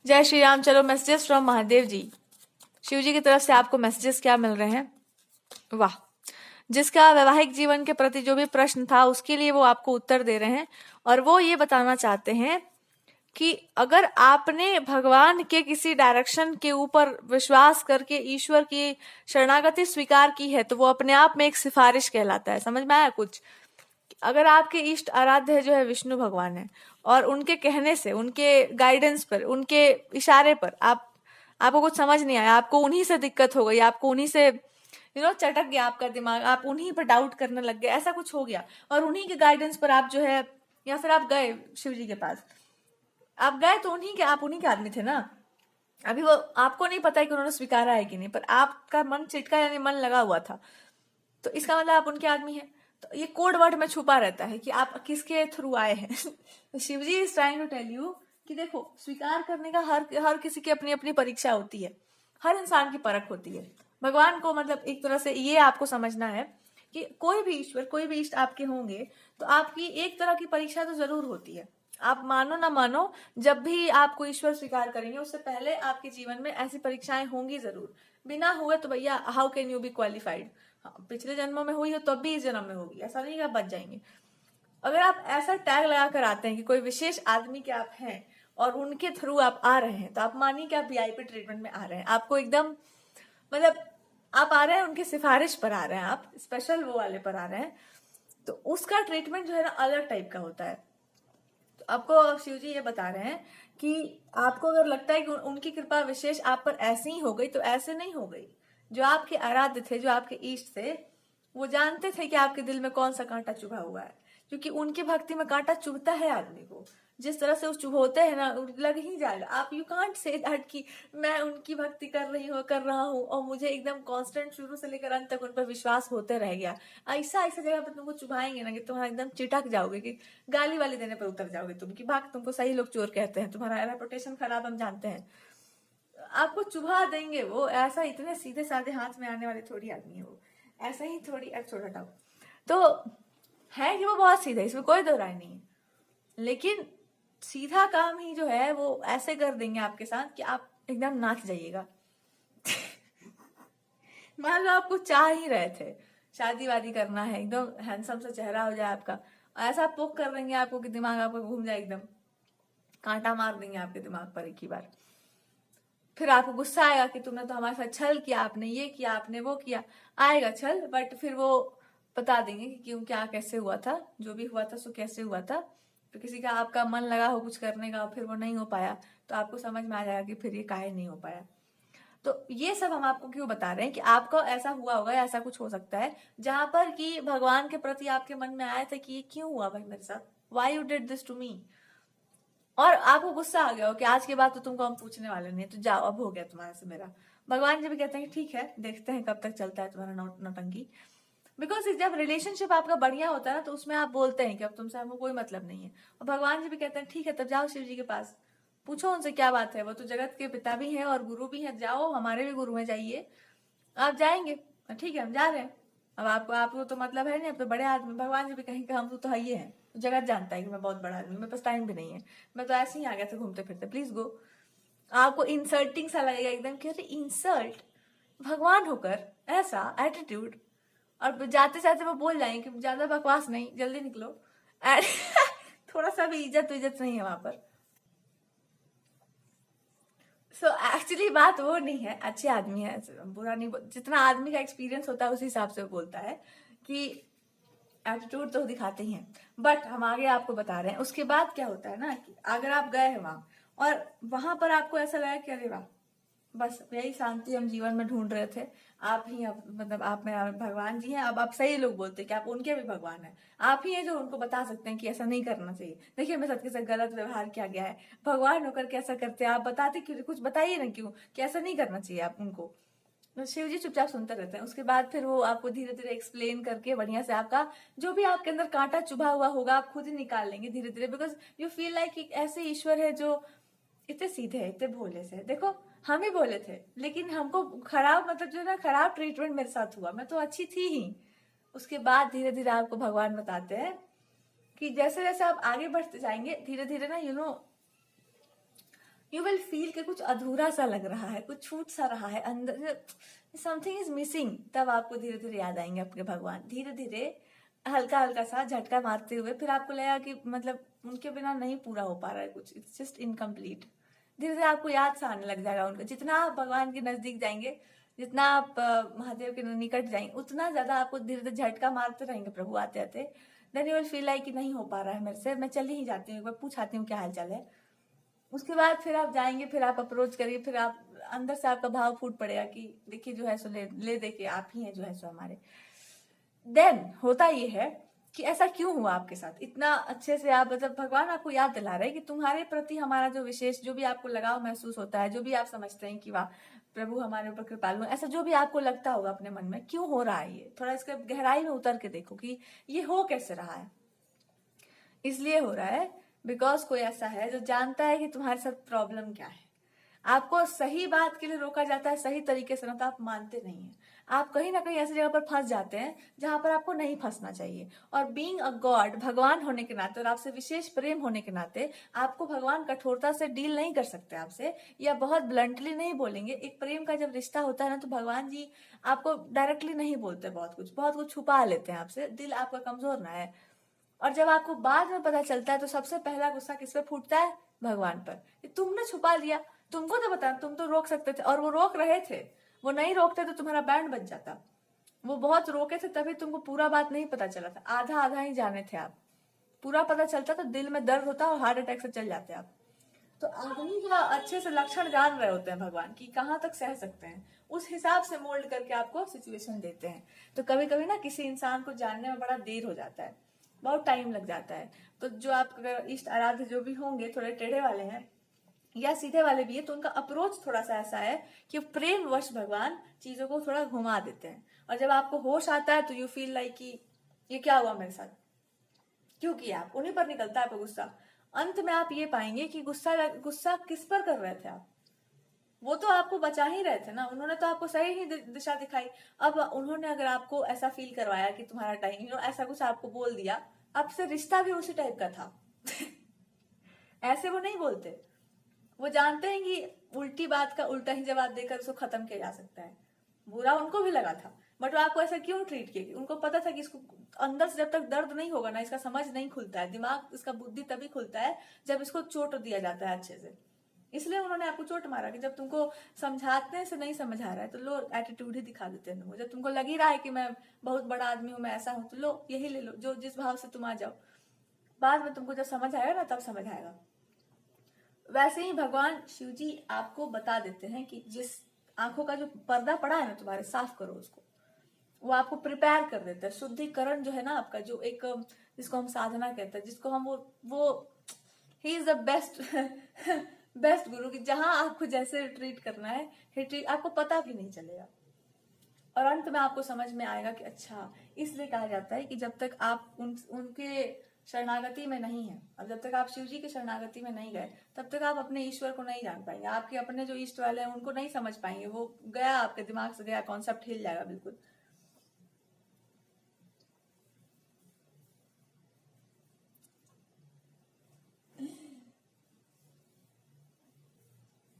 जय श्री राम। चलो messages from Mahadev जी। शिव जी की तरफ से आपको मैसेजेस क्या मिल रहे हैं? वाह। जिसका वैवाहिक जीवन के प्रति जो भी प्रश्न था उसके लिए वो आपको उत्तर दे रहे हैं और वो ये बताना चाहते हैं कि अगर आपने भगवान के किसी डायरेक्शन के ऊपर विश्वास करके ईश्वर की शरणागति स्वीकार की है तो वो अपने आप में एक सिफारिश कहलाता है। समझ में आया कुछ? अगर आपके इष्ट आराध्य जो है विष्णु भगवान है और उनके कहने से, उनके गाइडेंस पर, उनके इशारे पर आपको कुछ समझ नहीं आया, आपको उन्हीं से दिक्कत हो गई, आपको उन्हीं से चटक गया आपका दिमाग, आप उन्हीं पर डाउट करने लग गए, ऐसा कुछ हो गया और उन्हीं के गाइडेंस पर आप जो है, या फिर आप गए शिव जी के पास, आप गए तो आप उन्हीं के आदमी थे ना। अभी वो आपको नहीं पता है कि उन्होंने स्वीकारा है कि नहीं, पर आपका मन चिटका यानी मन लगा हुआ था, तो इसका मतलब आप उनके आदमी हैं। तो ये कोड वर्ड में छुपा रहता है कि आप किसके थ्रू आए हैं। तो Shivji is trying to tell you कि देखो, स्वीकार करने का हर किसी की अपनी अपनी परीक्षा होती है, हर इंसान की परख होती है। भगवान को मतलब एक तरह से ये आपको समझना है कि कोई भी ईश्वर, कोई भी इष्ट आपके होंगे तो आपकी एक तरह की परीक्षा तो जरूर होती है। आप मानो ना मानो, जब भी आपको ईश्वर स्वीकार करेंगे उससे पहले आपके जीवन में ऐसी परीक्षाएं होंगी जरूर। बिना हुए तो भैया how can you B qualified? पिछले जन्मों में हुई हो तब भी इस जन्म में होगी, ऐसा नहीं कि आप बच जाएंगे। अगर आप ऐसा टैग लगा कर आते हैं कि कोई विशेष आदमी के आप हैं और उनके थ्रू आप आ रहे हैं, तो आप मानिए कि आप वीआईपी ट्रीटमेंट में आ रहे हैं। आपको एकदम मतलब आप आ रहे हैं उनकी सिफारिश पर आ रहे हैं, आप स्पेशल वो वाले पर आ रहे हैं, तो उसका ट्रीटमेंट जो है ना अलग टाइप का होता है। तो आपको शिव जी ये बता रहे हैं कि आपको अगर लगता है कि उनकी कृपा विशेष आप पर ऐसी ही हो गई, तो ऐसे नहीं हो गई। जो आपके आराध्य थे, जो आपके इष्ट थे, वो जानते थे कि आपके दिल में कौन सा कांटा चुभा हुआ है, क्योंकि उनकी भक्ति में कांटा चुभता है आदमी को। जिस तरह से उस चुभोते हैं ना, लग ही जाएगा। आप यू कांट से दैट कि मैं उनकी भक्ति कर रहा हूँ और मुझे एकदम कांस्टेंट शुरू से लेकर अंत तक उन पर विश्वास होते रह गया। ऐसा ऐसा जगह पर तुमको चुभाएंगे ना कि तुम्हारा एकदम चिटक जाओगे, कि गाली वाली देने पर उतर जाओगे तुम, कि भाग तुमको सही लोग चोर कहते हैं, तुम्हारा रेपुटेशन खराब हम जानते हैं। आपको चुभा देंगे वो। ऐसा इतने सीधे साधे हाथ में आने वाले थोड़ी आदमी है वो। ऐसा ही थोड़ी छोटा टाउ तो है कि वो बहुत सीधा, इसमें कोई दो राय नहीं है, लेकिन सीधा काम ही जो है वो ऐसे कर देंगे आपके साथ कि आप एकदम नाच जाइएगा। मान लो आपको चाह ही रहे थे, शादी वादी करना है, एकदम हैंडसम सा चेहरा हो जाए आपका, ऐसा पोक कर देंगे आपको कि दिमाग आपका घूम जाए, एकदम कांटा मार देंगे आपके दिमाग पर एक ही बार। फिर आपको गुस्सा आएगा कि तुमने तो हमारे साथ छल किया, आपने ये किया, आपने वो किया। आएगा छल, बट फिर वो बता देंगे कि क्यों, क्या, कैसे हुआ था, जो भी हुआ था सो कैसे हुआ था। तो किसी का आपका मन लगा हो कुछ करने का, फिर वो नहीं हो पाया, तो आपको समझ में आ जाएगा कि फिर ये काहे नहीं हो पाया। तो ये सब हम आपको क्यों बता रहे हैं कि आपको ऐसा हुआ होगा, ऐसा कुछ हो सकता है जहां पर कि भगवान के प्रति आपके मन में आया था कि ये क्यों हुआ भाई मेरे साथ, why you did this to me, और आपको गुस्सा आ गया हो कि आज के बाद तो तुमको हम पूछने वाले नहीं, तो जाओ, अब हो गया तुम्हारे से मेरा। भगवान जी भी कहते हैं ठीक है, देखते हैं कब तक चलता है तुम्हारा नौटंकी। बिकॉज जब रिलेशनशिप आपका बढ़िया होता है ना, तो उसमें आप बोलते हैं कि अब तुमसे हमको कोई मतलब नहीं है, और भगवान जी भी कहते हैं ठीक है, तब जाओ शिव जी के पास, पूछो उनसे क्या बात है, वो तो जगत के पिता भी हैं और गुरु भी हैं, जाओ, हमारे भी गुरु हैं, जाइए। आप जाएंगे, ठीक है हम जा रहे हैं। अब आपको तो मतलब है नहीं, अब तो बड़े आदमी, भगवान जी भी कहेंगे हम तो है ही है, जगत जानता है कि मैं बहुत बड़ा आदमी, मेरे पास टाइम भी नहीं है, मैं तो ऐसे ही आ गया था घूमते फिरते, प्लीज गो। आपको इंसल्टिंग सा लगेगा एकदम कि अरे इंसल्ट, भगवान होकर ऐसा एटीट्यूड, और जाते जाते वो बोल जाएंगे कि ज्यादा बकवास नहीं, जल्दी निकलो। थोड़ा सा भी इज्जत नहीं है वहां पर। सो एक्चुअली बात वो नहीं है, अच्छे आदमी है, बुरा नहीं, जितना आदमी का एक्सपीरियंस होता है उसी हिसाब से वो बोलता है कि एटीट्यूड तो दिखाते ही हैं। बट हम आगे आपको बता रहे हैं उसके बाद क्या होता है ना, कि अगर आप गए हैं वहां और वहां पर आपको ऐसा लगा कि अरे वाह, बस यही शांति हम जीवन में ढूंढ रहे थे, आप ही मतलब आप में भगवान जी हैं। अब आप सही लोग बोलते हैं कि आप उनके भी भगवान हैं, आप ही हैं जो उनको बता सकते हैं कि ऐसा नहीं करना चाहिए, देखिए मेरे साथ के साथ गलत व्यवहार किया गया है, भगवान होकर कैसा करते हैं, आप बताते क्यों, कुछ बताइए ना क्यों, कि ऐसा नहीं करना चाहिए आप उनको। तो शिव जी चुपचाप सुनते रहते हैं। उसके बाद फिर वो आपको धीरे धीरे एक्सप्लेन करके बढ़िया से आपका जो भी आपके अंदर कांटा चुभा हुआ होगा आप खुद ही निकाल लेंगे धीरे धीरे, बिकॉज यू फील लाइक एक ऐसे ईश्वर है जो इतने सीधे है, इतने भोले से। देखो हम ही बोले थे, लेकिन हमको खराब, मतलब जो ना खराब ट्रीटमेंट मेरे साथ हुआ, मैं तो अच्छी थी ही। उसके बाद धीरे धीरे आपको भगवान बताते हैं कि जैसे जैसे आप आगे बढ़ते जाएंगे धीरे धीरे ना, यू विल फील कि कुछ अधूरा सा लग रहा है, कुछ छूट सा रहा है अंदर, समथिंग इज मिसिंग। तब आपको धीरे धीरे याद आएंगे आपके भगवान, धीरे धीरे हल्का हल्का सा झटका मारते हुए। फिर आपको लगेगा कि मतलब उनके बिना नहीं पूरा हो पा रहा है कुछ, इट्स जस्ट इनकम्प्लीट। धीरे धीरे आपको याद सा आने लग जाएगा उनका। जितना आप भगवान के नजदीक जाएंगे, जितना आप महादेव के निकट जाएंगे, उतना ज्यादा आपको धीरे धीरे झटका मारते रहेंगे प्रभु आते आते। Then you will feel like कि नहीं हो पा रहा है मेरे से, मैं चली ही जाती हूँ, एक बार पूछ आती हूँ क्या हाल चाल है। उसके बाद फिर आप जाएंगे, फिर आप अप्रोच करिए, फिर आप अंदर से आपका भाव फूट पड़ेगा कि देखिए जो है सो ले देखिए आप ही हैं जो है सो हमारे। देन होता ये है कि ऐसा क्यों हुआ आपके साथ, इतना अच्छे से आप मतलब भगवान आपको याद दिला रहे हैं कि तुम्हारे प्रति हमारा जो विशेष, जो भी आपको लगाव महसूस होता है, जो भी आप समझते हैं कि वाह प्रभु हमारे ऊपर कृपालु, ऐसा जो भी आपको लगता होगा अपने मन में, क्यों हो रहा है ये, थोड़ा इसके गहराई में उतर के देखो कि ये हो कैसे रहा है। इसलिए हो रहा है बिकॉज कोई ऐसा है जो जानता है कि तुम्हारे साथ प्रॉब्लम क्या है। आपको सही बात के लिए रोका जाता है सही तरीके से ना, तो आप मानते नहीं है। आप कहीं ना कहीं ऐसी जगह पर फंस जाते हैं जहां पर आपको नहीं फंसना चाहिए। और बीइंग अ गॉड, भगवान होने के नाते और आपसे विशेष प्रेम होने के नाते, आपको भगवान कठोरता से डील नहीं कर सकते आपसे, या बहुत ब्लंटली नहीं बोलेंगे। एक प्रेम का जब रिश्ता होता है ना, तो भगवान जी आपको डायरेक्टली नहीं बोलते, बहुत कुछ छुपा लेते हैं आपसे, दिल आपका कमजोर ना है। और जब आपको बाद में पता चलता है, तो सबसे पहला गुस्सा किस पे फूटता है? भगवान पर, कि तुमने छुपा लिया, तुमको तो बता, तुम तो रोक सकते थे, और वो रोक रहे थे। वो नहीं रोकते तो तुम्हारा बैंड बज जाता। वो बहुत रोके थे, तभी तुमको पूरा बात नहीं पता चला था, आधा आधा ही जाने थे आप। पूरा पता चलता तो दिल में दर्द होता और हार्ट अटैक से चल जाते आप। तो आदमी का अच्छे से लक्षण जान रहे होते हैं भगवान की, कहाँ तक सह सकते हैं, उस हिसाब से मोल्ड करके आपको सिचुएशन देते हैं। तो कभी कभी ना किसी इंसान को जानने में बड़ा देर हो जाता है, बहुत टाइम लग जाता है। तो जो आप अगर इष्ट आराध्य जो भी होंगे, थोड़े टेढ़े वाले हैं या सीधे वाले भी है, तो उनका अप्रोच थोड़ा सा ऐसा है कि प्रेम वश भगवान चीजों को थोड़ा घुमा देते हैं। और जब आपको होश आता है, तो यू फील लाइक कि ये क्या हुआ मेरे साथ, क्यों किया, आप उन्हीं पर निकलता है आपका गुस्सा। अंत में आप ये पाएंगे कि गुस्सा किस पर कर रहे थे आप? वो तो आपको बचा ही रहे थे ना, उन्होंने तो आपको सही ही दिशा दिखाई। अब उन्होंने अगर आपको ऐसा फील करवाया कि तुम्हारा टाइम, ऐसा कुछ आपको बोल दिया, आपसे रिश्ता भी उसी टाइप का था। ऐसे वो नहीं बोलते, वो जानते हैं कि उल्टी बात का उल्टा ही जवाब देकर उसको खत्म किया जा सकता है। बुरा उनको भी लगा था, बट वो आपको ऐसा क्यों ट्रीट किया? उनको पता था कि इसको अंदर से जब तक दर्द नहीं होगा ना, इसका समझ नहीं खुलता है, दिमाग इसका बुद्धि तभी खुलता है जब इसको चोट दिया जाता है अच्छे से। इसलिए उन्होंने आपको चोट मारा कि जब तुमको समझाते से नहीं समझ आ रहा है, तो लो एटीट्यूड ही दिखा देते हैं तुमको। जब तुमको लग ही रहा है कि मैं बहुत बड़ा आदमी हूं, मैं ऐसा हूं, तो लो यही ले लो, जो जिस भाव से तुम आ जाओ। बाद में तुमको जब समझ आएगा ना, तब समझ आएगा। वैसे ही भगवान शिव जी आपको बता देते हैं कि जिस आंखों का जो पर्दा पड़ा है ना तुम्हारे, साफ करो उसको। वो आपको प्रिपेयर कर देता है। शुद्धिकरण जो है ना आपका, जो एक जिसको हम साधना कहते हैं, जिसको हम वो he is the best best गुरु, की जहां आपको जैसे ट्रीट करना है आपको पता भी नहीं चलेगा। और अंत में आपको समझ में आएगा कि अच्छा, इसलिए कहा जाता है कि जब तक आप उनके शरणागति में नहीं है, और जब तक आप शिव जी की शरणागति में नहीं गए, तब तक आप अपने ईश्वर को नहीं जान पाएंगे। आपके अपने जो इष्ट वाले हैं उनको नहीं समझ पाएंगे, वो गया आपके दिमाग से, गया कॉन्सेप्ट हिल जाएगा बिल्कुल।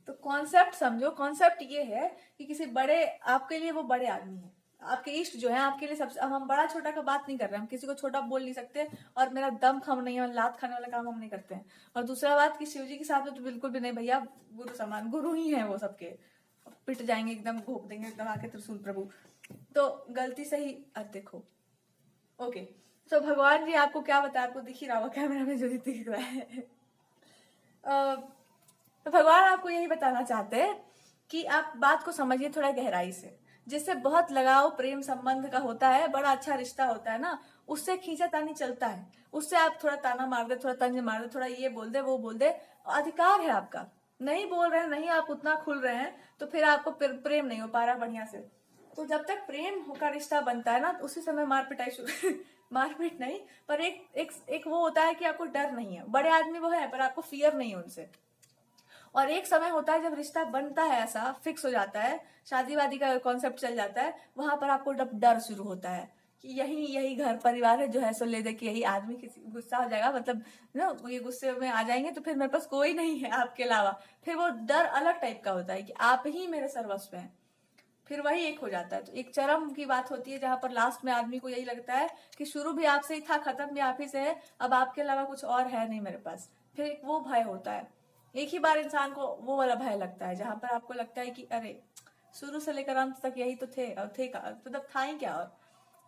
तो कॉन्सेप्ट समझो, कॉन्सेप्ट ये है कि किसी बड़े, आपके लिए वो बड़े आदमी है, आपके इष्ट जो है आपके लिए सबसे। अब हम बड़ा छोटा का बात नहीं कर रहे, हम किसी को छोटा बोल नहीं सकते, और मेरा दम खम नहीं है, लात खाने वाला काम हम नहीं करते हैं। और दूसरा बात कि शिव जी के साथ में तो बिल्कुल भी नहीं भैया, गुरु समान गुरु ही है वो सबके, पिट जाएंगे एकदम, घोप देंगे एकदम आके त्रिशूल प्रभु। तो गलती से ही देखो। ओके, तो भगवान जी आपको क्या बता, आपको दिख ही रहा होगा कैमरा में जो दिख रहा है। तो भगवान आपको यही बताना चाहते हैं कि आप बात को समझिए थोड़ा गहराई से। जिससे बहुत लगाव प्रेम संबंध का होता है, बड़ा अच्छा रिश्ता होता है ना, उससे खींचा तानी चलता है। उससे आप थोड़ा ताना मार दे, थोड़ा तंज मार दे, थोड़ा ये बोल दे वो बोल दे, अधिकार है आपका। नहीं बोल रहे हैं, नहीं आप उतना खुल रहे हैं, तो फिर आपको प्रेम नहीं हो पा रहा बढ़िया से। तो जब तक प्रेम का रिश्ता बनता है ना, तो उसी समय मार पिटाई शुरू मारपीट नहीं, पर एक वो होता है कि आपको डर नहीं है। बड़े आदमी वो है, पर आपको फियर नहीं है उनसे। और एक समय होता है जब रिश्ता बनता है, ऐसा फिक्स हो जाता है, शादी वादी का कॉन्सेप्ट चल जाता है, वहां पर आपको डर शुरू होता है कि यही यही घर परिवार है जो है सो ले दे, कि यही आदमी किसी गुस्सा हो जाएगा, मतलब ना ये गुस्से में आ जाएंगे तो फिर मेरे पास कोई नहीं है आपके अलावा। फिर वो डर अलग टाइप का होता है कि आप ही मेरे सर्वस्व हैं। फिर वही एक हो जाता है। तो एक चरम की बात होती है जहां पर लास्ट में आदमी को यही लगता है कि शुरू भी आपसे ही था, खत्म भी आप ही से है, अब आपके अलावा कुछ और है नहीं मेरे पास। फिर एक वो भय होता है, एक ही बार इंसान को वो वाला भय लगता है जहां पर आपको लगता है कि अरे शुरू से लेकर अंत तक यही तो थे, और थे का मतलब था ही क्या, और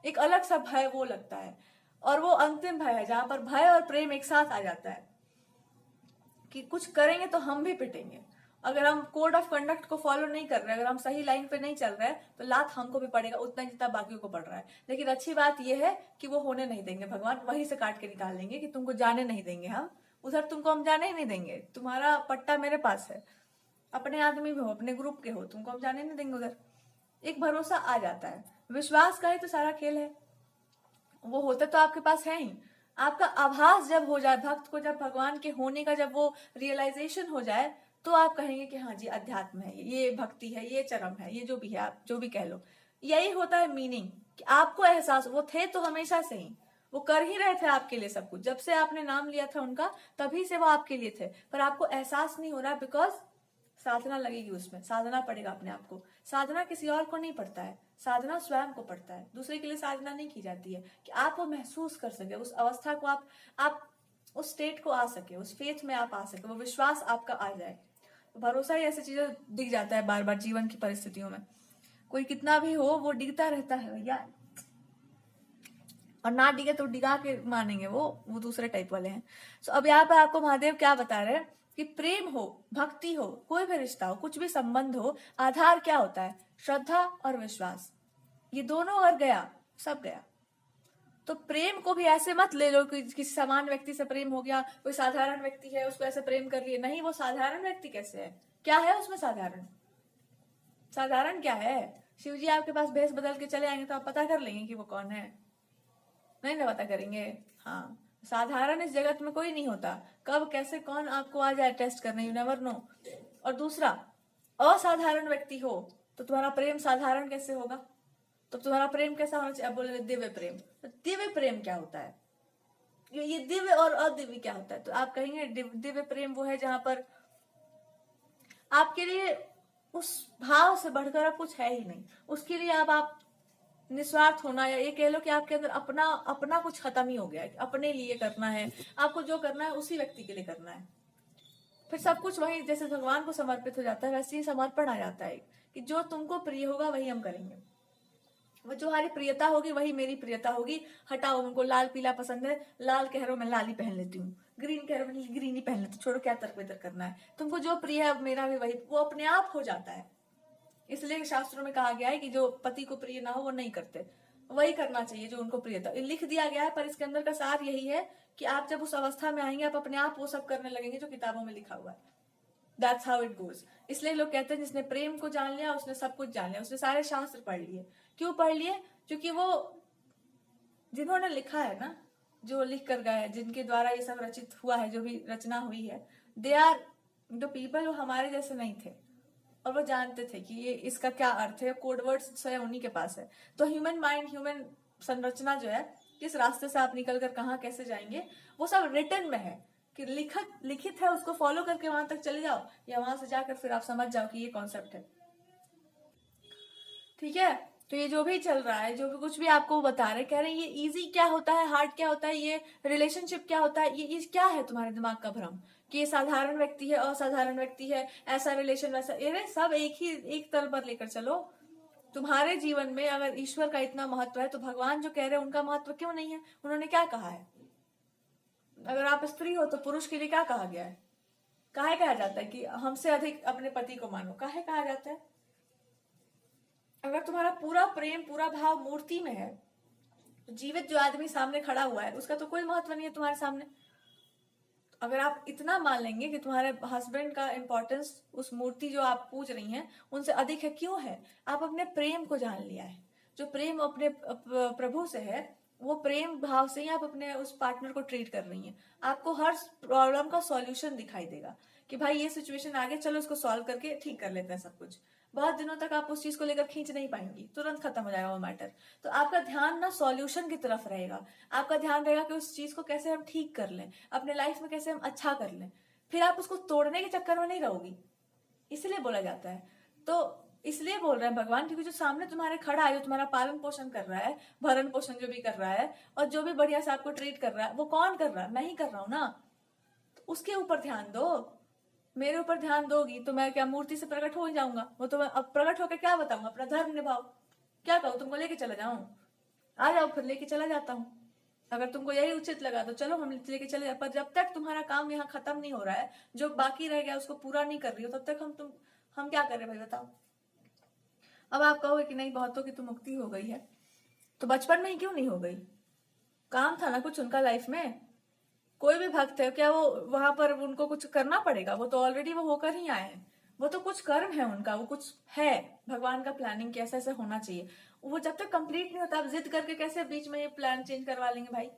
एक अलग सा भय वो लगता है। और वो अंतिम भय है जहां पर भय और प्रेम एक साथ आ जाता है कि कुछ करेंगे तो हम भी पिटेंगे। अगर हम कोड ऑफ कंडक्ट को फॉलो नहीं कर रहे, अगर हम सही लाइन पे नहीं चल रहे तो लात हमको भी पड़ेगा उतना जितना बाकियों को पड़ रहा है। लेकिन अच्छी बात यह है कि वो होने नहीं देंगे, भगवान वहीं से काट के निकाल देंगे कि तुमको जाने नहीं देंगे, हम उधर तुमको हम जाने ही नहीं देंगे, तुम्हारा पट्टा मेरे पास है, अपने आदमी भी हो, अपने ग्रुप के हो, तुमको हम जाने नहीं देंगे उधर। एक भरोसा आ जाता है, विश्वास का ही तो सारा खेल है। वो होता तो आपके पास है ही। आपका आभास जब हो जाए, भक्त को जब भगवान के होने का जब वो रियलाइजेशन हो जाए, तो आप कहेंगे कि हाँ जी अध्यात्म है, ये भक्ति है, ये चरम है, ये जो भी है आप जो भी कह लो, यही होता है मीनिंग। कि आपको एहसास, वो थे तो हमेशा से ही, वो कर ही रहे थे आपके लिए सब कुछ, जब से आपने नाम लिया था उनका तभी से वो आपके लिए थे, पर आपको एहसास नहीं हो रहा बिकॉज साधना लगेगी उसमें, साधना पड़ेगा अपने आप को। साधना किसी और को नहीं पड़ता है, साधना स्वयं को पड़ता है, दूसरे के लिए साधना नहीं की जाती है। कि आप वो महसूस कर सके, उस अवस्था को आप उस स्टेट को आ सके, उस फेथ में आप आ सके, वो विश्वास आपका आ जाए। तो भरोसा ही ऐसी चीजें दिख जाता है बार बार जीवन की परिस्थितियों में। कोई कितना भी हो वो डिगता रहता है भैया, और ना डिगे तो डिगा के मानेंगे, वो दूसरे टाइप वाले हैं। सो अब यहाँ पर आपको महादेव क्या बता रहे हैं कि प्रेम हो, भक्ति हो, कोई भी रिश्ता हो, कुछ भी संबंध हो, आधार क्या होता है? श्रद्धा और विश्वास। ये दोनों अगर गया, सब गया। तो प्रेम को भी ऐसे मत ले लो कि किसी सामान्य व्यक्ति से प्रेम हो गया, कोई साधारण व्यक्ति है उसको ऐसे प्रेम कर लिए। नहीं, वो साधारण व्यक्ति कैसे है, क्या है उसमें साधारण? साधारण क्या है? शिव जी आपके पास भेष बदल के चले आएंगे तो आप पता कर लेंगे कि वो कौन है? नहीं ना पता करेंगे। हाँ, साधारण इस जगत में कोई नहीं होता, कब कैसे कौन आपको आ जाए टेस्ट करने, यू नेवर नो। और दूसरा, असाधारण व्यक्ति हो तो तुम्हारा प्रेम साधारण कैसे होगा? तो तुम्हारा प्रेम कैसा होना चाहिए? अब बोले दिव्य प्रेम। तो दिव्य प्रेम क्या होता है? ये दिव्य और अदिव्य क्या होता है? तो आप कहेंगे दिव्य प्रेम वो है जहां पर आपके लिए उस भाव से बढ़कर अब कुछ है ही नहीं, उसके लिए अब आप निस्वार्थ होना, या ये कह लो कि आपके अंदर अपना अपना कुछ खत्म ही हो गया है, अपने लिए करना है, आपको जो करना है उसी व्यक्ति के लिए करना है। फिर सब कुछ वही जैसे भगवान को समर्पित हो जाता है, वैसे ही समर्पण आ जाता है कि जो तुमको प्रिय होगा वही हम करेंगे, वो जो हमारी प्रियता होगी वही मेरी प्रियता होगी। हटाओ, उनको लाल पीला पसंद है, लाल कह रहे हो मैं लाल ही पहन लेती हूँ, ग्रीन कह रहे हो मैं ग्रीन ही पहन लेती हूँ, छोड़ो क्या तर्क वितर्क करना है, तुमको जो प्रिय है मेरा भी वही, वो अपने आप हो जाता है। इसलिए शास्त्रों में कहा गया है कि जो पति को प्रिय ना हो वो नहीं करते, वही करना चाहिए जो उनको प्रिय था, लिख दिया गया है। पर इसके अंदर का सार यही है कि आप जब उस अवस्था में आएंगे आप अपने आप वो सब करने लगेंगे जो किताबों में लिखा हुआ है। That's how it goes. इसलिए लोग कहते हैं जिसने प्रेम को जान लिया उसने सब कुछ जान लिया, उसने सारे शास्त्र पढ़ लिए। क्यों पढ़ लिए? क्योंकि वो जिन्होंने लिखा है ना, जो लिख कर गए हैं, जिनके द्वारा ये सब रचित हुआ है, जो भी रचना हुई है, दे आर द पीपल, वो हमारे जैसे नहीं थे, और वो जानते थे कि ये इसका क्या अर्थ है, कोड वर्ड्स स्वयं उन्हीं के पास है। तो ह्यूमन माइंड, ह्यूमन संरचना जो है, किस रास्ते से आप निकल कर कहाँ कैसे जाएंगे, वो सब रिटर्न में है कि लिखित है, उसको फॉलो करके वहां तक चले जाओ, या वहां से जाकर फिर आप समझ जाओ कि ये कॉन्सेप्ट है। ठीक है, तो ये जो भी चल रहा है, जो भी कुछ भी आपको बता रहे, कह रहे हैं ये इजी क्या होता है, हार्ड क्या होता है, ये रिलेशनशिप क्या होता है, ये क्या है तुम्हारे दिमाग का भ्रम कि ये साधारण व्यक्ति है, असाधारण व्यक्ति है, ऐसा रिलेशन वैसा, ये सब एक तल पर लेकर चलो। तुम्हारे जीवन में अगर ईश्वर का इतना महत्व है तो भगवान जो कह रहे हैं उनका महत्व क्यों नहीं है? उन्होंने क्या कहा है? अगर आप स्त्री हो तो पुरुष के लिए क्या कहा गया है? काहे कहा जाता है कि हमसे अधिक अपने पति को मानो? काहे कहा जाता है? अगर तुम्हारा पूरा प्रेम, पूरा भाव मूर्ति में है, तो जीवित जो आदमी सामने खड़ा हुआ है उसका तो कोई महत्व नहीं है तुम्हारे सामने। अगर आप इतना मान लेंगे कि तुम्हारे हस्बैंड का इंपॉर्टेंस उस मूर्ति जो आप पूज रही हैं उनसे अधिक है, क्यों है? आप अपने प्रेम को जान लिया है। जो प्रेम अपने प्रभु से है, वो प्रेम भाव से ही आप अपने उस पार्टनर को ट्रीट कर रही हैं। आपको हर प्रॉब्लम का सॉल्यूशन दिखाई देगा कि भाई ये सिचुएशन आ गया, चलो इसको सॉल्व करके ठीक कर लेते हैं सब कुछ। बहुत दिनों तक आप उस चीज को लेकर खींच नहीं पाएंगी, तुरंत खत्म हो जाएगा वो मैटर। तो आपका ध्यान ना सॉल्यूशन की तरफ रहेगा, आपका ध्यान रहेगा कि उस चीज को कैसे हम ठीक कर लें, अपने लाइफ में कैसे हम अच्छा कर लें। फिर आप उसको तोड़ने के चक्कर में नहीं रहोगी, इसलिए बोला जाता है। तो इसलिए बोल रहे हैं भगवान, क्योंकि जो सामने तुम्हारे खड़ा है, जो तुम्हारा पालन पोषण कर रहा है, भरण पोषण जो भी कर रहा है, और जो भी बढ़िया से आपको ट्रीट कर रहा है, वो कौन कर रहा है? मैं ही कर रहा हूं ना। तो उसके ऊपर ध्यान दो। मेरे ऊपर ध्यान दोगी तो मैं क्या मूर्ति से प्रकट हो ही जाऊंगा? वो तो मैं अब प्रकट होकर क्या बताऊंगा? अपना धर्म निभाओ। क्या कहूँ तुमको? लेके चला जाऊं? आ जाओ, फिर लेके चला जाता हूँ। अगर तुमको यही उचित लगा तो चलो हम लेके चले जाए, पर जब तक तुम्हारा काम यहाँ खत्म नहीं हो रहा है, जो बाकी रह गया उसको पूरा नहीं कर रही हो, तब तक हम क्या कर रहे भाई बताओ? अब आप कहोगे कि नहीं बहुतों की तो मुक्ति हो गई है, तो बचपन में ही क्यों नहीं हो गई? काम था ना कुछ उनका लाइफ में। कोई भी भक्त है क्या वो वहां पर उनको कुछ करना पड़ेगा? वो तो ऑलरेडी वो होकर ही आए हैं। वो तो कुछ कर्म है उनका, वो कुछ है भगवान का प्लानिंग कि ऐसा ऐसा होना चाहिए। वो जब तक कंप्लीट नहीं होता, आप जिद करके कैसे बीच में ये प्लान चेंज करवा लेंगे भाई?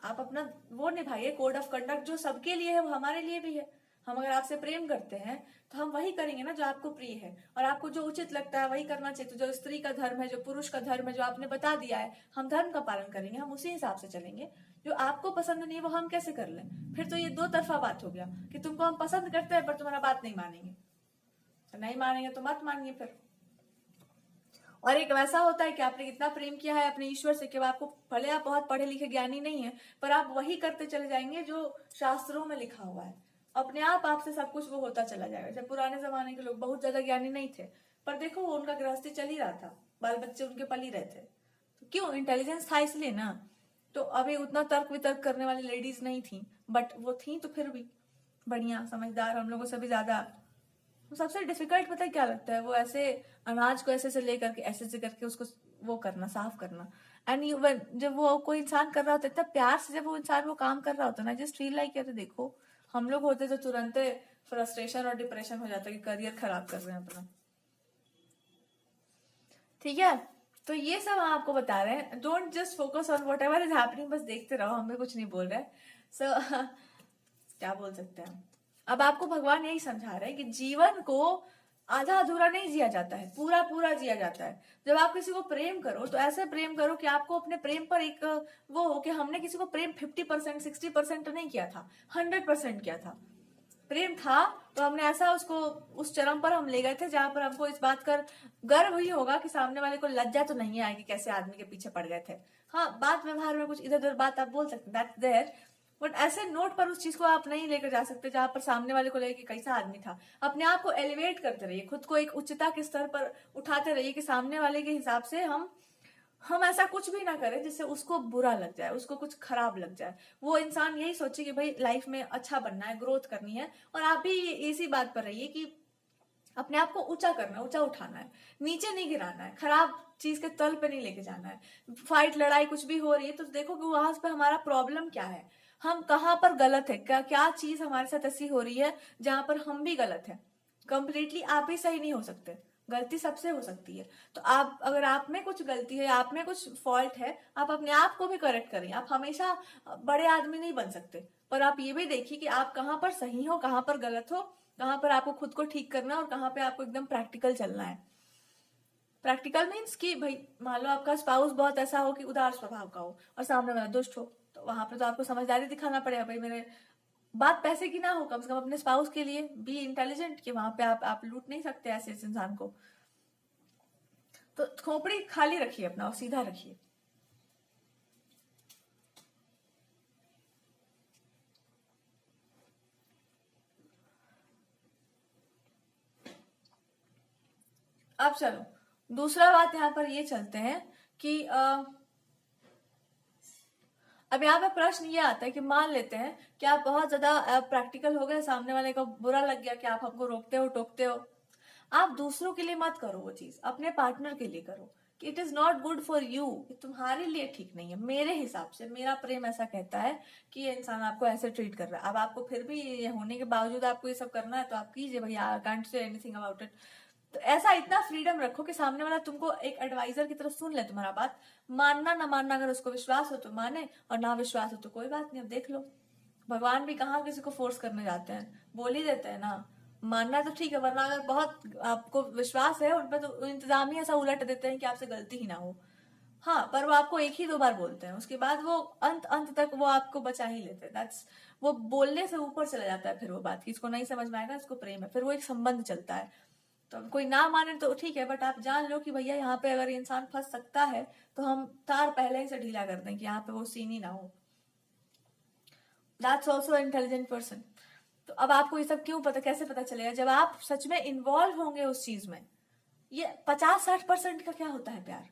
आप अपना वो निभाइए, कोड ऑफ कंडक्ट जो सबके लिए है वो हमारे लिए भी है। हम अगर आपसे प्रेम करते हैं तो हम वही करेंगे ना जो आपको प्रिय है, और आपको जो उचित लगता है वही करना चाहिए। तो जो स्त्री का धर्म है, जो पुरुष का धर्म है, जो आपने बता दिया है, हम धर्म का पालन करेंगे, हम उसी हिसाब से चलेंगे। जो आपको पसंद नहीं है वो हम कैसे कर लें? फिर तो ये दो तरफा बात हो गया कि तुमको हम पसंद करते हैं पर तुम्हारा बात नहीं मानेंगे। तो नहीं मानेंगे तो मत मानिए फिर। और एक वैसा होता है कि आपने इतना प्रेम किया है अपने ईश्वर से कि आपको, भले आप बहुत पढ़े लिखे ज्ञानी नहीं है, पर आप वही करते चले जाएंगे जो शास्त्रों में लिखा हुआ है। अपने आप आपसे सब कुछ वो होता चला जाएगा। जब पुराने जमाने के लोग बहुत ज्यादा ज्ञानी नहीं थे, पर देखो वो उनका गृहस्थी चल ही रहा था, बाल बच्चे उनके पल ही रहे थे। तो क्यों? इंटेलिजेंस था इसलिए ना। तो अभी उतना तर्क वितर्क करने वाली लेडीज नहीं थी, बट वो थी तो फिर भी बढ़िया समझदार, हम लोगों से भी ज्यादा। तो सबसे डिफिकल्ट पता है क्या लगता है? वो ऐसे अनाज को ऐसे से लेकर के ऐसे से करके उसको वो करना, साफ करना। एंड यू जब वो कोई इंसान कर रहा होता है इतना प्यार से, जब वो इंसान वो काम कर रहा होता है ना, जस्ट फील लाइक यार देखो, हम लोग होते तो तुरंत फ्रस्ट्रेशन और डिप्रेशन हो जाता है कि करियर खराब कर रहे हैं अपना। ठीक है, तो ये सब हम आपको बता रहे हैं। Don't just focus on what ever is happening, बस देखते रहो, हमें कुछ नहीं बोल रहे। सो क्या बोल सकते हैं? अब आपको भगवान यही समझा रहे हैं कि जीवन को आधा अधूरा नहीं जिया जाता है, पूरा पूरा जिया जाता है। जब आप किसी को प्रेम करो तो ऐसे प्रेम करो कि आपको अपने प्रेम पर एक वो हो कि हमने किसी को प्रेम 50% 60% नहीं किया था, 100% किया था। प्रेम था तो हमने ऐसा उसको उस चरम पर हम ले गए थे जहां पर हमको इस बात का गर्व ही होगा कि सामने वाले को लज्जा तो नहीं आएगी कैसे आदमी के पीछे पड़ गए थे। हाँ, बात व्यवहार में कुछ इधर उधर बात आप बोल सकते, दैट्स देयर, बट ऐसे नोट पर उस चीज को आप नहीं लेकर जा सकते जहां पर सामने वाले को लगे कि कैसा आदमी था। अपने आप को एलिवेट करते रहिए, खुद को एक उच्चता के स्तर पर उठाते रहिए कि सामने वाले के हिसाब से हम ऐसा कुछ भी ना करें जिससे उसको बुरा लग जाए, उसको कुछ खराब लग जाए। वो इंसान यही सोचे कि भाई लाइफ में अच्छा बनना है, ग्रोथ करनी है, और आप भी इसी बात पर रहिए कि अपने आप को ऊंचा करना है, ऊंचा उठाना है, नीचे नहीं गिराना है, खराब चीज के तल पे नहीं लेके जाना है। फाइट लड़ाई कुछ भी हो रही है तो देखो कि वहां पे हमारा प्रॉब्लम क्या है, हम कहाँ पर गलत है, क्या क्या चीज हमारे साथ ऐसी हो रही है जहां पर हम भी गलत है। कंप्लीटली आप ही सही नहीं हो सकते, गलती सबसे हो सकती है। तो आप अगर आप में कुछ गलती है, आप में कुछ फॉल्ट है, आप अपने आप को भी करेक्ट करें। आप हमेशा बड़े आदमी नहीं बन सकते, पर आप ये भी देखिए कि आप कहाँ पर सही हो, कहाँ पर गलत हो, कहाँ पर आपको खुद को ठीक करना और कहाँ पे आपको एकदम प्रैक्टिकल चलना है। प्रैक्टिकल मीन्स कि भाई मान लो आपका स्पाउस बहुत ऐसा हो कि उदार स्वभाव का हो और सामने वाला दुष्ट हो, तो वहां पे तो आपको समझदारी दिखाना पड़ेगा। भाई मेरे बात पैसे की ना हो, कम से कम अपने स्पाउस के लिए बी इंटेलिजेंट, कि वहां पे आप लूट नहीं सकते ऐसे इस इंसान को। तो खोपड़ी खाली रखिए अपना और सीधा रखिए। अब चलो दूसरा बात यहाँ पर ये चलते हैं कि अब यहाँ पे प्रश्न ये आता है कि मान लेते हैं कि आप बहुत ज्यादा प्रैक्टिकल हो गए, सामने वाले को बुरा लग गया कि आप हमको रोकते हो टोकते हो। आप दूसरों के लिए मत करो वो चीज, अपने पार्टनर के लिए करो कि it is not good for you, तुम्हारे लिए ठीक नहीं है। मेरे हिसाब से मेरा प्रेम ऐसा कहता है कि ये इंसान आपको ऐसे ट्रीट कर रहा है। अब आपको फिर भी ये होने के बावजूद आपको ये सब करना है तो आप कीजिए भैया, I can't say anything about it. तो ऐसा इतना फ्रीडम रखो कि सामने वाला तुमको एक एडवाइजर की तरह सुन ले तुम्हारा बात। मानना ना मानना, अगर उसको विश्वास हो तो माने, और ना विश्वास हो तो कोई बात नहीं, अब देख लो। भगवान भी कहाँ किसी को फोर्स करने जाते हैं, बोल ही देते हैं ना। मानना तो ठीक है, वरना अगर बहुत आपको विश्वास है उन पर तो इंतजाम ही ऐसा उलट देते हैं कि आपसे गलती ही ना हो। हाँ, पर वो आपको एक ही दो बार बोलते हैं, उसके बाद वो अंत अंत तक वो आपको बचा ही लेते हैं। दैट्स, वो बोलने से ऊपर चला जाता है फिर वो बात, कि इसको नहीं समझ में आएगा, इसको प्रेम है, फिर वो एक संबंध चलता है। तो अब कोई ना माने तो ठीक है, बट आप जान लो कि भैया यहाँ पे अगर इंसान फंस सकता है तो हम तार पहले ही से ढीला कर दें कि यहाँ पे वो सीन ही ना हो। That's also intelligent person. तो अब आपको ये सब क्यों पता, कैसे पता चलेगा? जब आप सच में इन्वॉल्व होंगे उस चीज में। ये 50-60% का क्या होता है प्यार।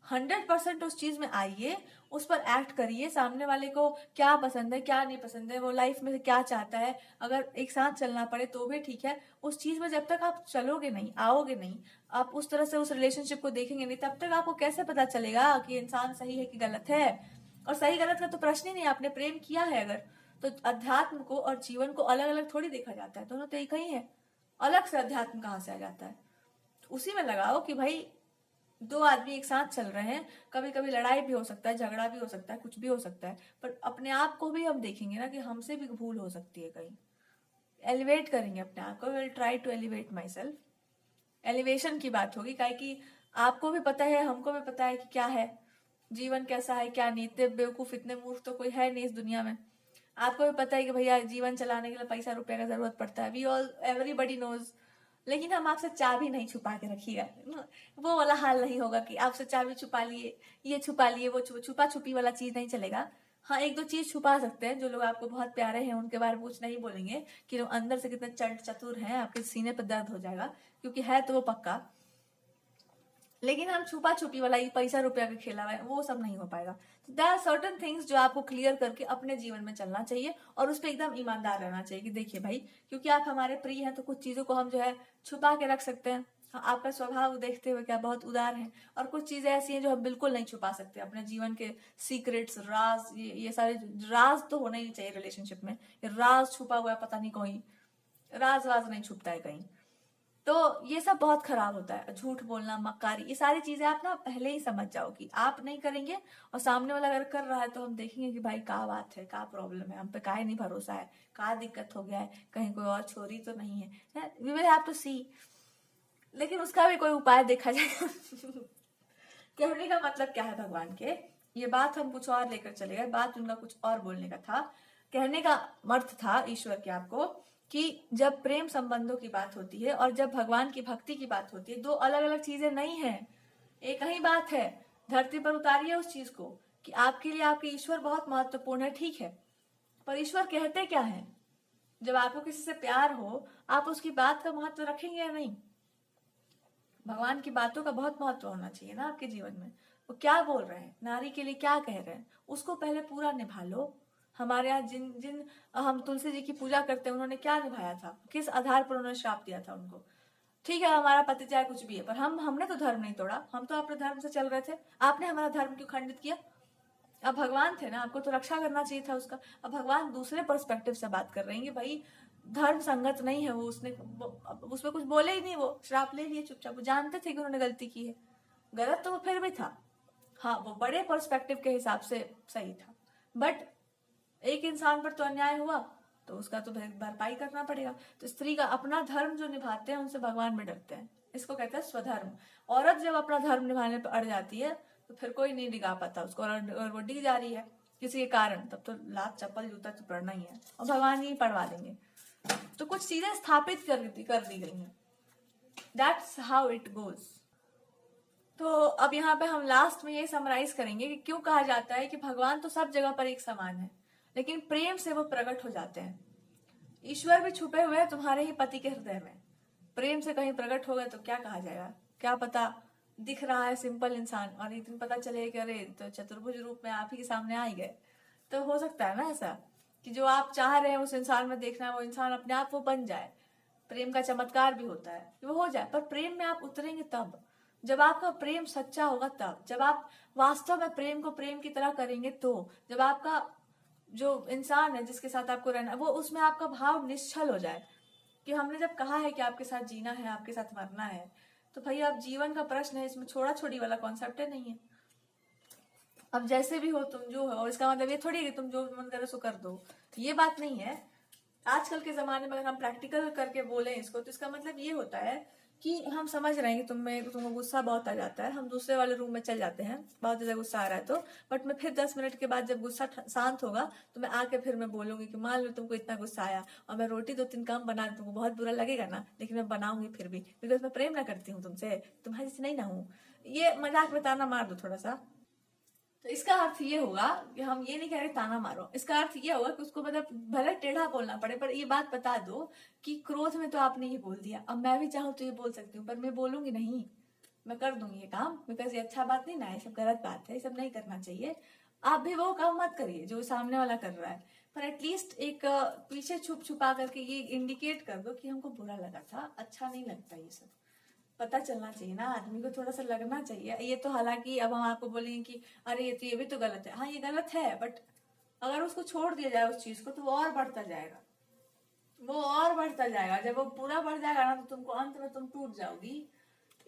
100% उस चीज में आइए, उस पर एक्ट करिए, सामने वाले को क्या पसंद है क्या नहीं पसंद है, वो लाइफ में से क्या चाहता है, अगर एक साथ चलना पड़े तो भी ठीक है। उस चीज में जब तक आप चलोगे नहीं, आओगे नहीं, आप उस तरह से उस रिलेशनशिप को देखेंगे नहीं, तब तक आपको कैसे पता चलेगा कि इंसान सही है कि गलत है? और सही गलत का तो प्रश्न ही नहीं, आपने प्रेम किया है अगर, तो अध्यात्म को और जीवन को अलग अलग थोड़ी देखा जाता है, दोनों तो एक ही है। अलग से अध्यात्म कहाँ से आ जाता है? उसी में लगाओ कि भाई दो आदमी एक साथ चल रहे हैं, कभी कभी लड़ाई भी हो सकता है, झगड़ा भी हो सकता है, कुछ भी हो सकता है, पर अपने आप को भी हम देखेंगे ना कि हमसे भी भूल हो सकती है कहीं। एलिवेट करेंगे अपने आप को, will try to elevate myself. Elevation की बात होगी, काहे कि आपको भी पता है, हमको भी पता है कि क्या है जीवन, कैसा है क्या नहीं। इतने बेवकूफ, इतने मूर्ख तो कोई है नहीं इस दुनिया में। आपको भी पता है कि भैया जीवन चलाने के लिए पैसा रुपया का जरूरत पड़ता है, वी ऑल एवरीबडी नोज। लेकिन हम आपसे चाबी नहीं छुपा के रखिएगा, वो वाला हाल नहीं होगा कि आपसे चाबी छुपा लिए, ये छुपा लिए, वो छुपा छुपी वाला चीज नहीं चलेगा। हाँ, एक दो चीज छुपा सकते हैं, जो लोग आपको बहुत प्यारे हैं उनके बारे में कुछ नहीं बोलेंगे कि वो अंदर से कितने चतुर हैं, आपके सीने पर दर्द हो जाएगा, क्योंकि है तो वो पक्का। लेकिन हम छुपा छुपी वाला ये पैसा रुपया का खेला हुआ है, वो सब नहीं हो पाएगा। तो देयर आर सर्टन थिंग्स जो आपको क्लियर करके अपने जीवन में चलना चाहिए, और उस पर एकदम ईमानदार रहना चाहिए कि देखिए भाई, क्योंकि आप हमारे प्रिय हैं, तो कुछ चीजों को हम जो है छुपा के रख सकते हैं। हाँ, आपका स्वभाव देखते हुए क्या बहुत उदार है, और कुछ चीजें ऐसी हैं जो हम बिल्कुल नहीं छुपा सकते, अपने जीवन के सीक्रेट्स, राज, ये सारे राज तो होना ही चाहिए रिलेशनशिप में। ये राज छुपा हुआ है पता नहीं कहीं, राज वाज नहीं छुपता है कहीं। तो ये सब बहुत खराब होता है, झूठ बोलना, मक्कारी, ये सारी चीजें आप ना पहले ही समझ जाओ कि आप नहीं करेंगे, और सामने वाला अगर कर रहा है तो हम देखेंगे कि भाई क्या बात है, क्या प्रॉब्लम है, हम पे काहे नहीं भरोसा है, क्या दिक्कत हो गया है, कहीं कोई और छोरी तो नहीं है, वी विल हैव टू सी। लेकिन उसका भी कोई उपाय देखा जाएगा। कहने का मतलब क्या है भगवान के, ये बात हम कुछ और लेकर चले गए, बात उनका कुछ और बोलने का था। कहने का अर्थ था ईश्वर के आपको कि जब प्रेम संबंधों की बात होती है और जब भगवान की भक्ति की बात होती है, दो अलग अलग चीजें नहीं है, एक ही बात है। धरती पर उतारिए उस चीज को कि आपके लिए आपके ईश्वर बहुत महत्वपूर्ण है, ठीक है, पर ईश्वर कहते क्या है? जब आपको किसी से प्यार हो, आप उसकी बात का महत्व रखेंगे या नहीं? भगवान की बातों का बहुत महत्व होना चाहिए ना आपके जीवन में। वो क्या बोल रहे हैं, नारी के लिए क्या कह रहे हैं, उसको पहले पूरा निभा लो। हमारे यहाँ जिन जिन हम तुलसी जी की पूजा करते हैं, उन्होंने क्या निभाया था, किस आधार पर उन्होंने श्राप दिया था उनको? ठीक है, हमारा पति चाहे कुछ भी है, पर हमने तो धर्म नहीं तोड़ा, हम तो अपने धर्म से चल रहे थे। आपने हमारा धर्म क्यों खंडित किया? अब भगवान थे ना, आपको तो रक्षा करना चाहिए था उसका। अब भगवान दूसरे पर्सपेक्टिव से बात कर रहे हैं कि भाई धर्म संगत नहीं है वो, उसमें कुछ बोले ही नहीं, वो श्राप ले लिए चुपचाप, वो जानते थे कि उन्होंने गलती की है। गलत तो वो फिर भी था, हाँ, वो बड़े पर्सपेक्टिव के हिसाब से सही था, बट एक इंसान पर तो अन्याय हुआ, तो उसका तो भरपाई करना पड़ेगा। तो स्त्री का अपना धर्म जो निभाते हैं उनसे भगवान में डरते हैं, इसको कहते हैं स्वधर्म। औरत जब अपना धर्म निभाने पर अड़ जाती है तो फिर कोई नहीं डिगा पाता उसको, और वो डिग जा रही है किसी के कारण, तब तो लात चप्पल जूता तो पड़ना ही है, और भगवान ही पड़वा देंगे। तो कुछ चीजें स्थापित कर दी गई हैं, दैट्स हाउ इट गोज। तो अब यहाँ पे हम लास्ट में ये समराइज करेंगे कि क्यों कहा जाता है कि भगवान तो सब जगह पर एक समान है, लेकिन प्रेम से वो प्रकट हो जाते हैं। ईश्वर भी छुपे हुए हैं तुम्हारे ही पति के हृदय में, प्रेम से कहीं प्रकट हो गए तो क्या कहा जाएगा? क्या पता दिख रहा है सिंपल इंसान, और एक दिन पता चले कि अरे तो चतुर्भुज रूप में आप ही के सामने आ ही गए। तो हो सकता है ना ऐसा कि जो आप चाह रहे हैं उस इंसान में देखना, वो इंसान अपने आप वो बन जाए। प्रेम का चमत्कार भी होता है कि वो हो जाए, पर प्रेम में आप उतरेंगे तब, जब आपका प्रेम सच्चा होगा, तब जब आप वास्तव में प्रेम को प्रेम की तरह करेंगे, तो जब आपका जो इंसान है जिसके साथ आपको रहना है, वो उसमें आपका भाव निश्चल हो जाए कि हमने जब कहा है कि आपके साथ जीना है, आपके साथ मरना है, तो भाई अब जीवन का प्रश्न है, इसमें छोड़ा छोड़ी वाला कॉन्सेप्ट है नहीं है। अब जैसे भी हो तुम जो हो, और इसका मतलब ये थोड़ी है कि तुम जो मन करे सो कर दो, ये बात नहीं है। आजकल के जमाने में अगर हम प्रैक्टिकल करके बोले इसको तो इसका मतलब ये होता है कि हम समझ रहे हैं कि तुमको गुस्सा बहुत आ जाता है, हम दूसरे वाले रूम में चल जाते हैं, बहुत ज्यादा गुस्सा आ रहा है तो, बट मैं फिर 10 मिनट के बाद जब गुस्सा शांत होगा तो मैं आके फिर मैं बोलूंगी कि मान लो तुमको इतना गुस्सा आया और मैं रोटी 2-3 कम बना तुमको बहुत बुरा लगेगा ना, लेकिन मैं बनाऊंगी फिर भी, बिकॉज मैं प्रेम ना करती हूँ तुमसे, तुम्हारी जैसे नहीं ना हूँ। ये मजाक में ताना मार दो थोड़ा सा। तो इसका अर्थ ये होगा कि हम ये नहीं कह रहे ताना मारो, इसका अर्थ ये होगा कि उसको मतलब भले टेढ़ा बोलना पड़े पर ये बात बता दो कि क्रोध में तो आपने ये बोल दिया, अब मैं भी चाहूँ तो ये बोल सकती हूँ पर मैं बोलूंगी नहीं, मैं कर दूंगी ये काम, बिकॉज ये अच्छा बात नहीं ना, ये सब गलत बात है, ये सब नहीं करना चाहिए। आप भी वो काम मत करिए जो सामने वाला कर रहा है, पर एटलीस्ट एक पीछे छुप छुपा करके ये इंडिकेट कर दो कि हमको बुरा लगा था, अच्छा नहीं लगता, ये सब पता चलना चाहिए ना आदमी को, थोड़ा सा लगना चाहिए। ये तो हालांकि अब हम आपको बोलेंगे कि अरे ये भी तो गलत है, हाँ ये गलत है, बट अगर उसको छोड़ दिया जाए उस चीज को तो वो और बढ़ता जाएगा, वो और बढ़ता जाएगा, जब वो पूरा बढ़ जाएगा ना तो तुमको अंत में तुम टूट जाओगी।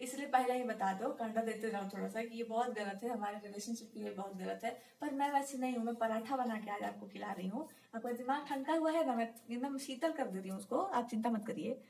इसलिए पहले ही बता दो, कांटा देते रहो थोड़ा सा कि ये बहुत गलत है, हमारे रिलेशनशिप के लिए बहुत गलत है, पर मैं वैसे नहीं हूँ, मैं पराठा बना के आज आपको खिला रही हूँ, आपका दिमाग ठंडा हुआ है ना, मैं एकदम शीतल कर दे रही हूँ उसको, आप चिंता मत करिए।